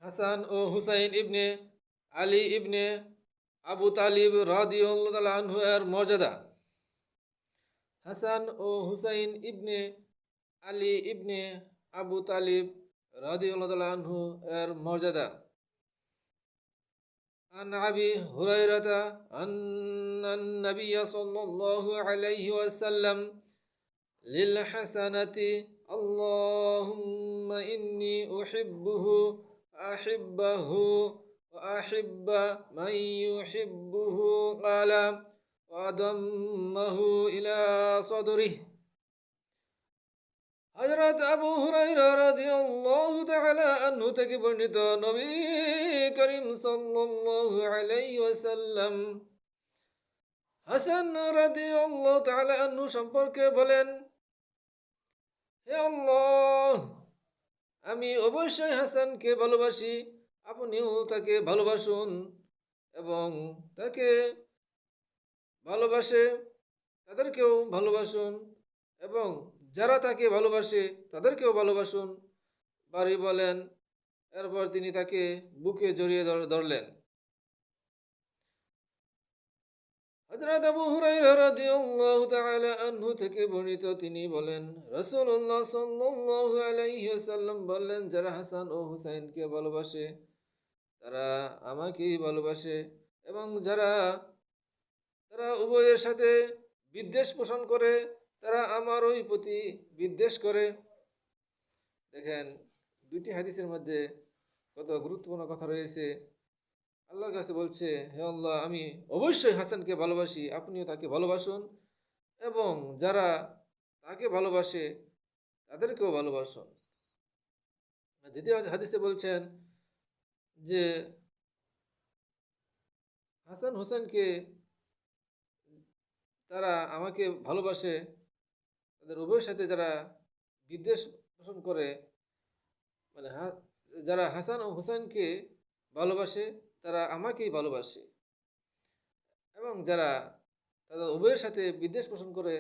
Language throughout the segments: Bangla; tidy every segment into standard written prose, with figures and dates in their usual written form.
হাসান ও হুসাইন ইবনে আলী ইবনে আবু তালিব রাদিয়াল্লাহু তাআলা আনহু এর মর্যাদা। হাসান ও হুসাইন ইবনে আলী ইবনে আবু তালিব রাদিয়াল্লাহু তাআলা আনহু এর মর্যাদা। عن أبي هريرة أن النبي صلى الله عليه وسلم للحسنة اللهم إني أحبه أحبه وأحب من يحبه قال وضمه إلى صدره। হযরত আবু হুরায়রা রাদিয়াল্লাহু তাআলা আনহু থেকে বর্ণিত, নবী করিম সাল্লাল্লাহু আলাইহি ওয়াসাল্লাম হাসান রাদিয়াল্লাহু তাআলা আনহু সম্পর্কে বলেন, হে আল্লাহ, আমি অবশ্যই হাসানকে ভালোবাসি, আপনিও তাকে ভালোবাসুন এবং তাকে ভালোবাসে তাদেরকেও ভালোবাসুন এবং যারা তাকে ভালোবাসে তাদেরকেও ভালোবাসুন। বাড়ি বলেন, এরপর তিনি তাকে বুকে জড়িয়ে ধরলেন। হযরত আবু হুরায়রা রাদিয়াল্লাহু তাআলা আনহু থেকে বর্ণিত, তিনি বলেন, রাসূলুল্লাহ সাল্লাল্লাহু আলাইহি ওয়াসাল্লাম বললেন, যারা হাসান ও হুসাইনকে ভালোবাসে তারা আমাকেই ভালোবাসে এবং যারা তারা উভয়ের সাথে বিদ্বেষ পোষণ করে তারা আমারই প্রতি বিদ্বেষ করে। দেখেন, দুইটি হাদিসের মধ্যে কত গুরুত্বপূর্ণ কথা রয়েছে। আল্লাহর কাছে বলছে, হে আল্লাহ, আমি অবশ্যই হাসানকে ভালোবাসি, আপনিও তাকে ভালোবাসুন এবং যারা তাকে ভালোবাসে তাদেরকেও ভালোবাসুন। দ্বিতীয় হাদিসে বলছেন যে হাসান হোসেনকে তারা আমাকে ভালোবাসে, তাদের উভয়ের সাথে যারা বিদ্বেষ পোষণ করে, মানে যারা হাসান ও হুসাইনকে ভালোবাসে তারা আমাকেই ভালোবাসে এবং যারা তাদের উভয়ের সাথে বিদ্বেষ পোষণ করে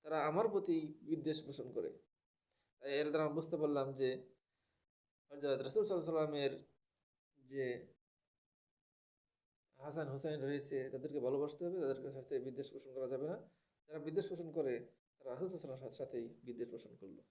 তারা আমার প্রতি বিদ্বেষ পোষণ করে। তাই এর দ্বারা বুঝতে পারলাম যে হযরত রাসূল সাল্লাল্লাহু আলাইহি ওয়াসাল্লামের যে হাসান হুসাইন রয়েছে তাদেরকে ভালোবাসতে হবে, তাদের সাথে বিদ্বেষ পোষণ করা যাবে না। যারা বিদ্বেষ পোষণ করে তারা রাসূল সাল্লাল্লাহু আলাইহি ওয়াসাল্লামের সাথেই বিদ্বেষ পোষণ করলো।